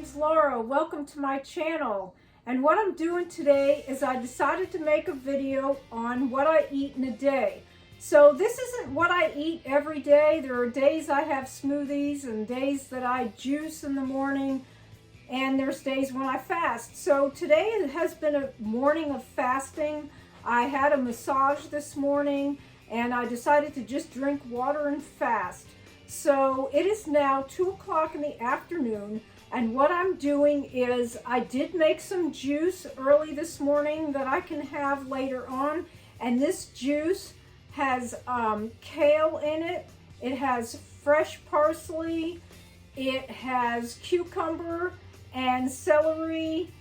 name's Laura. Welcome to my channel. And what I'm doing today is I decided to make a video on what I eat in a day. So this isn't what I eat every day. There are days I have smoothies and days that I juice in the morning, and there's days when I fast. So today has been a morning of fasting. I had a massage this morning and I decided to just drink water and fast. So it is now 2 o'clock in the afternoon, and what I'm doing is I did make some juice early this morning that I can have later on, and this juice has kale in it, it has fresh parsley, it has cucumber and celery,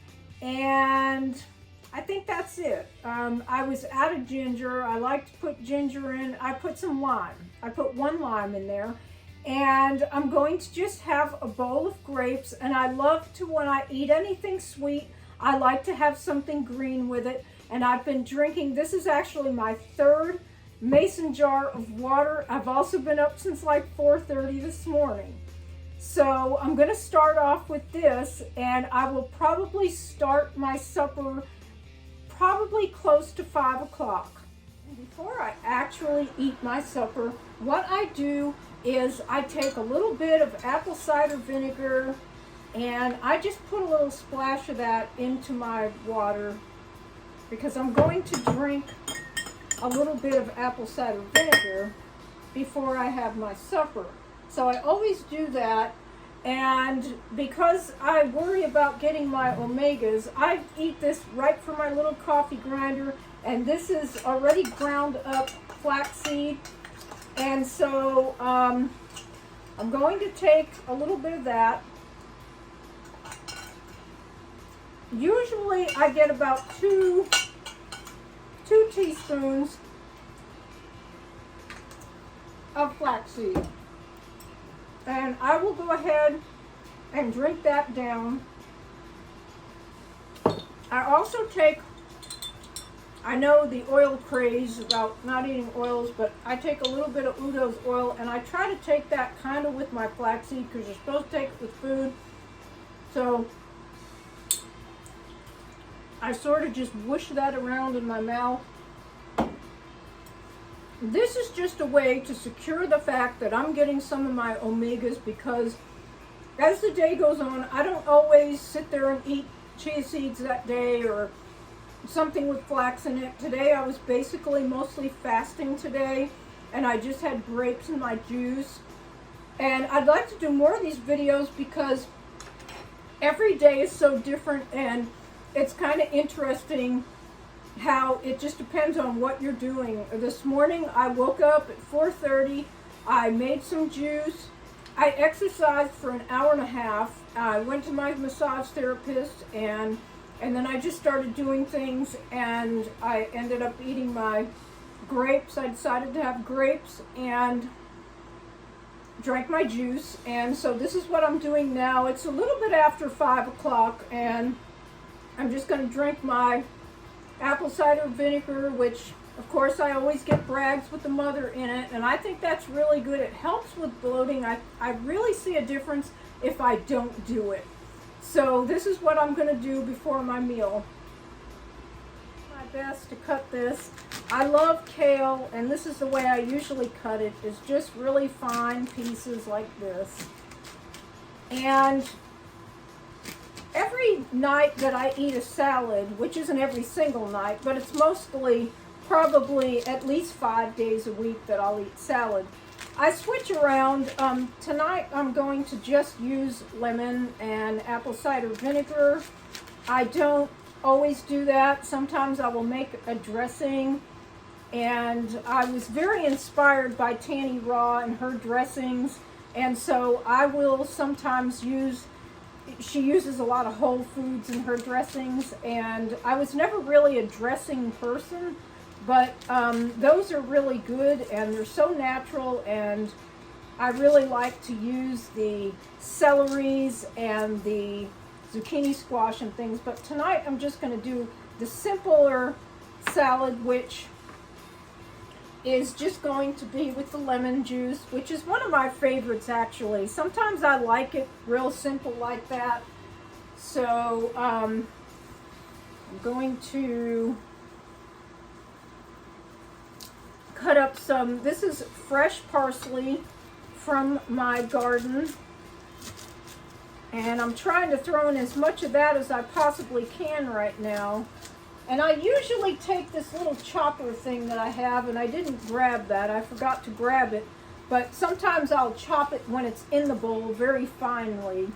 and I think that's it. I was out of ginger. I like to put ginger in. I put some lime. I put 1 lime in there. And I'm going to just have a bowl of grapes, and I love to, when I eat anything sweet, I like to have something green with it. And I've been drinking, this is actually my 3rd mason jar of water. I've also been up since like 4:30 this morning. So I'm going to start off with this, and I will probably start my supper probably close to 5 o'clock. Before I actually eat my supper, what I do is I take a little bit of apple cider vinegar and I just put a little splash of that into my water because I'm going to drink a little bit of apple cider vinegar before I have my supper. So I always do that, and because I worry about getting my omegas, I eat this right from my little coffee grinder, and this is already ground up flaxseed. And so I'm going to take a little bit of that. Usually I get about two teaspoons of flaxseed. And I will go ahead and drink that down. I also take, I know the oil craze about not eating oils, but I take a little bit of Udo's oil, and I try to take that kind of with my flaxseed because you're supposed to take it with food. So I sort of just whoosh that around in my mouth. This is just a way to secure the fact that I'm getting some of my omegas, because as the day goes on, I don't always sit there and eat chia seeds that day or something with flax in it. Today I was basically mostly fasting today, and I just had grapes in my juice. And I'd like to do more of these videos because every day is so different, and it's kind of interesting how it just depends on what you're doing. This morning I woke up at 4:30, I made some juice, I exercised for an hour and a half, I went to my massage therapist, and then I just started doing things, and I ended up eating my grapes. I decided to have grapes and drank my juice. And so this is what I'm doing now. It's a little bit after 5 o'clock, and I'm just going to drink my apple cider vinegar, which of course I always get Bragg's with the mother in it, and I think that's really good. It helps with bloating. I really see a difference if I don't do it. So this is what I'm going to do before my meal. My best to cut this. I love kale, and this is the way I usually cut it, is just really fine pieces like this. And every night that I eat a salad, which isn't every single night, but it's mostly probably at least 5 days a week that I'll eat salad, I switch around. Tonight I'm going to just use lemon and apple cider vinegar. I don't always do that. Sometimes I will make a dressing, and I was very inspired by Tanny Raw and her dressings, and so I will sometimes use, she uses a lot of whole foods in her dressings, and I was never really a dressing person, but those are really good, and they're so natural, and I really like to use the celeries and the zucchini squash and things. But tonight I'm just going to do the simpler salad, which is just going to be with the lemon juice, which is one of my favorites actually. Sometimes I like it real simple like that. So I'm going to cut up some, this is fresh parsley from my garden. And I'm trying to throw in as much of that as I possibly can right now. And I usually take this little chopper thing that I have, and I didn't grab that. I forgot to grab it. But sometimes I'll chop it when it's in the bowl very finely.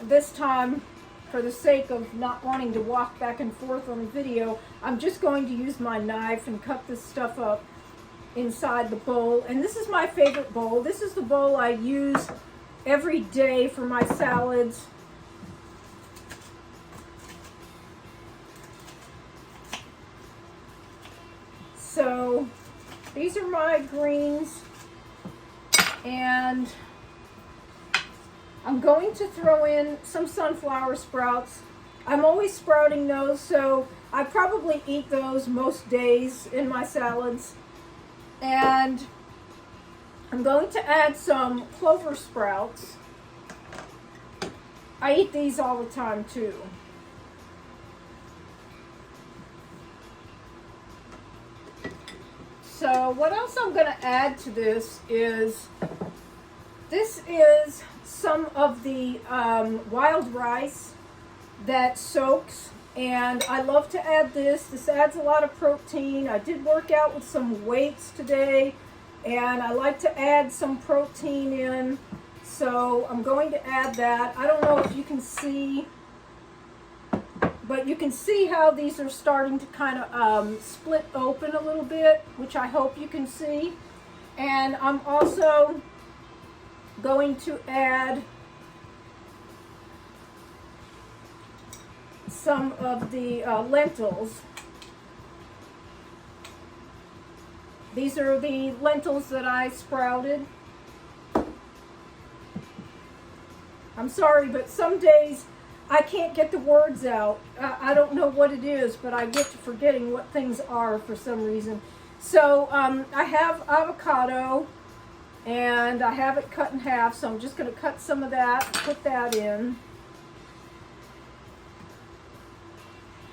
This time, for the sake of not wanting to walk back and forth on the video, I'm just going to use my knife and cut this stuff up inside the bowl. And this is my favorite bowl. This is the bowl I use every day for my salads. So these are my greens, and I'm going to throw in some sunflower sprouts. I'm always sprouting those, so I probably eat those most days in my salads. And I'm going to add some clover sprouts. I eat these all the time too. So what else I'm going to add to this is some of the wild rice that soaks, and I love to add this. This adds a lot of protein. I did work out with some weights today, and I like to add some protein in, so I'm going to add that. I don't know if you can see, but you can see how these are starting to kind of split open a little bit, which I hope you can see. And I'm also going to add some of the lentils. These are the lentils that I sprouted. I'm sorry, but some days I can't get the words out. I don't know what it is, but I get to forgetting what things are for some reason. So I have avocado, and I have it cut in half, so I'm just going to cut some of that and put that in.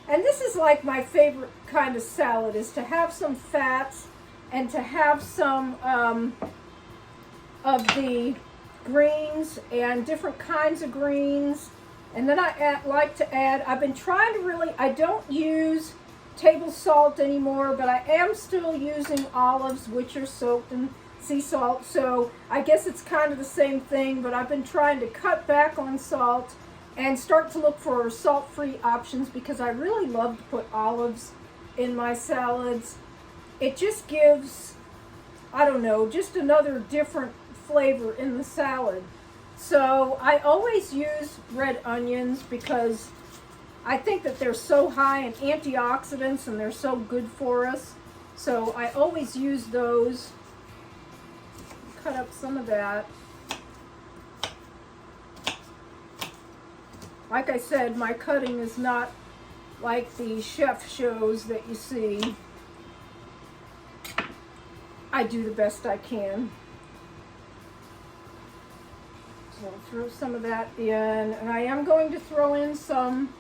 And this is like my favorite kind of salad, is to have some fats and to have some of the greens and different kinds of greens. And then I like to add, I've been trying to really, I don't use table salt anymore, but I am still using olives, which are soaked in sea salt. So I guess it's kind of the same thing, but I've been trying to cut back on salt and start to look for salt-free options, because I really love to put olives in my salads. It just gives, I don't know, just another different flavor in the salad. So I always use red onions because I think that they're so high in antioxidants and they're so good for us. So I always use those. Cut up some of that. Like I said, my cutting is not like the chef shows that you see. I do the best I can. So I'll throw some of that in, and I am going to throw in some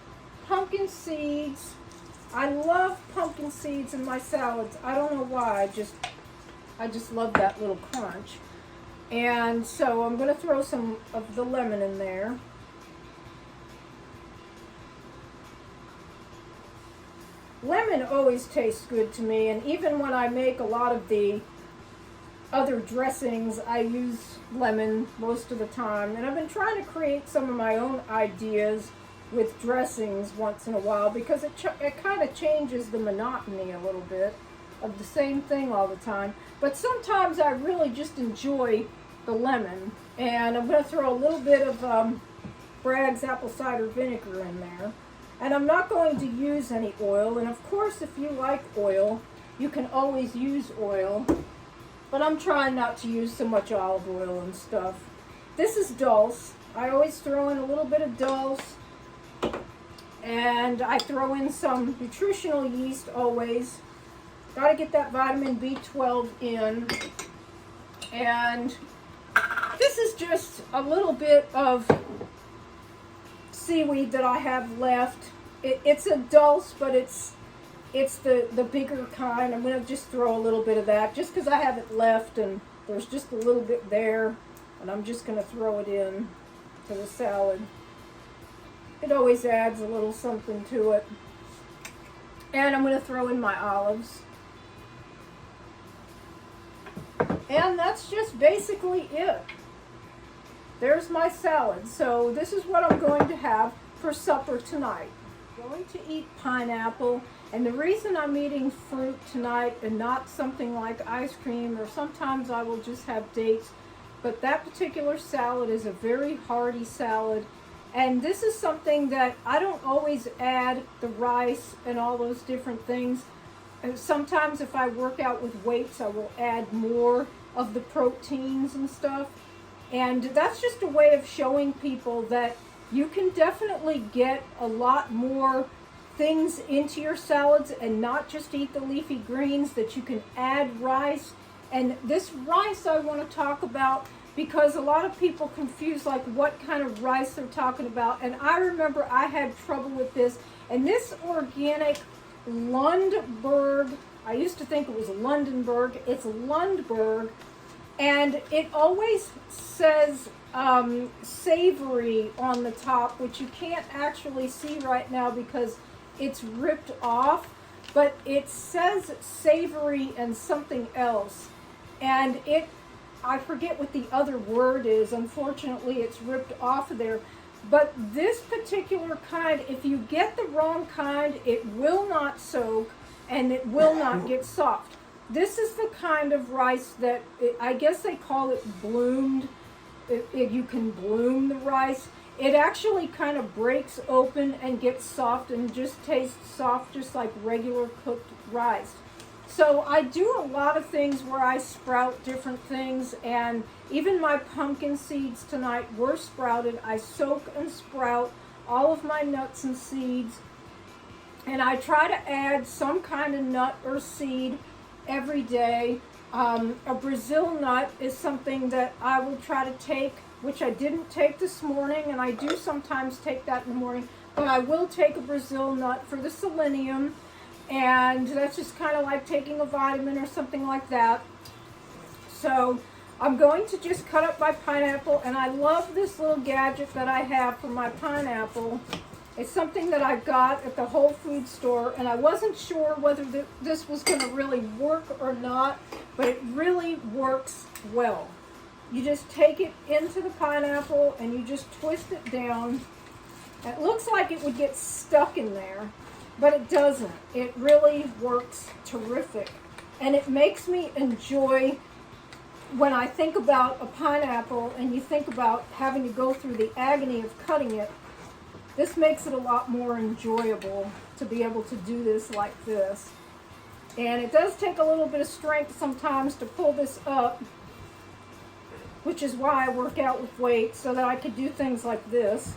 pumpkin seeds. I love pumpkin seeds in my salads. I don't know why, I just love that little crunch. And so I'm going to throw some of the lemon in there. Lemon always tastes good to me, and even when I make a lot of the other dressings, I use lemon most of the time. And I've been trying to create some of my own ideas with dressings once in a while, because it kind of changes the monotony a little bit of the same thing all the time. But sometimes I really just enjoy the lemon, and I'm going to throw a little bit of Bragg's apple cider vinegar in there. And I'm not going to use any oil, and of course if you like oil, you can always use oil, but I'm trying not to use so much olive oil and stuff. This is dulse. I always throw in a little bit of dulse, and I throw in some nutritional yeast always. Got to get that vitamin B12 in. And this is just a little bit of seaweed that I have left. It's a dulse, but it's the bigger kind. I'm going to just throw a little bit of that just because I have it left and there's just a little bit there, and I'm just going to throw it in to the salad. It always adds a little something to it. And I'm going to throw in my olives. And that's just basically it. There's my salad. So this is what I'm going to have for supper tonight. I'm going to eat pineapple. And the reason I'm eating fruit tonight and not something like ice cream, or sometimes I will just have dates, but that particular salad is a very hearty salad. And this is something that I don't always add the rice and all those different things. And sometimes if I work out with weights, I will add more of the proteins and stuff. And that's just a way of showing people that you can definitely get a lot more things into your salads and not just eat the leafy greens, that you can add rice. And this rice I want to talk about because a lot of people confuse like what kind of rice they're talking about. And I remember I had trouble with this. And this organic Lundberg, I used to think it was Lundenberg, it's Lundberg. And it always says savory on the top, which you can't actually see right now because it's ripped off, but it says savory and something else. And I forget what the other word is. Unfortunately, it's ripped off of there. But this particular kind, if you get the wrong kind, it will not soak and it will not get soft. This is the kind of rice that, I guess they call it bloomed. You can bloom the rice. It actually kind of breaks open and gets soft and just tastes soft, just like regular cooked rice. So I do a lot of things where I sprout different things, and even my pumpkin seeds tonight were sprouted. I soak and sprout all of my nuts and seeds, and I try to add some kind of nut or seed every day. A Brazil nut is something that I will try to take, which I didn't take this morning, and I do sometimes take that in the morning, but I will take a Brazil nut for the selenium, and that's just kind of like taking a vitamin or something like that. So I'm going to just cut up my pineapple, and I love this little gadget that I have for my pineapple. It's something that I got at the Whole Foods store, and I wasn't sure whether this was going to really work or not, but it really works well. You just take it into the pineapple and you just twist it down. It looks like it would get stuck in there, but it doesn't. It really works terrific. And it makes me enjoy, when I think about a pineapple and you think about having to go through the agony of cutting it, this makes it a lot more enjoyable to be able to do this like this. And it does take a little bit of strength sometimes to pull this up, which is why I work out with weights, so that I could do things like this.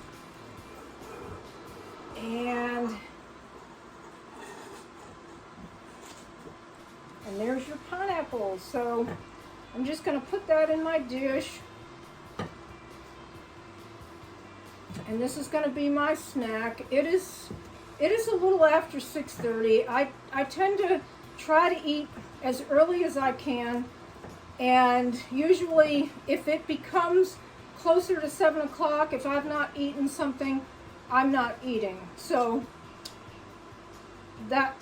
And there's your pineapple. So I'm just going to put that in my dish. And this is going to be my snack. It is a little after 6:30. I tend to try to eat as early as I can. And usually if it becomes closer to 7 o'clock, if I've not eaten something, I'm not eating. So that,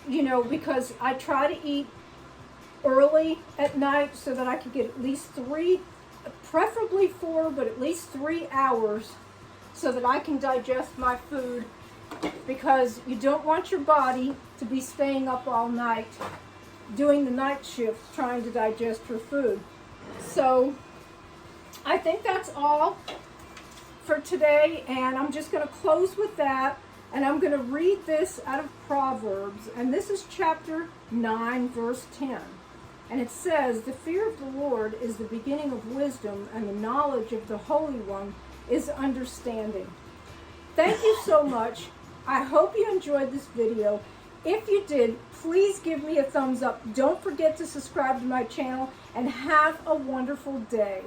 because I try to eat early at night so that I can get at least 3, preferably 4, but at least 3 hours so that I can digest my food, because you don't want your body to be staying up all night doing the night shift trying to digest your food. So I think that's all for today, and I'm just going to close with that, and I'm going to read this out of Proverbs, and this is chapter 9, verse 10. And it says, "The fear of the Lord is the beginning of wisdom, and the knowledge of the Holy One is understanding." Thank you so much. I hope you enjoyed this video. If you did, please give me a thumbs up. Don't forget to subscribe to my channel, and have a wonderful day.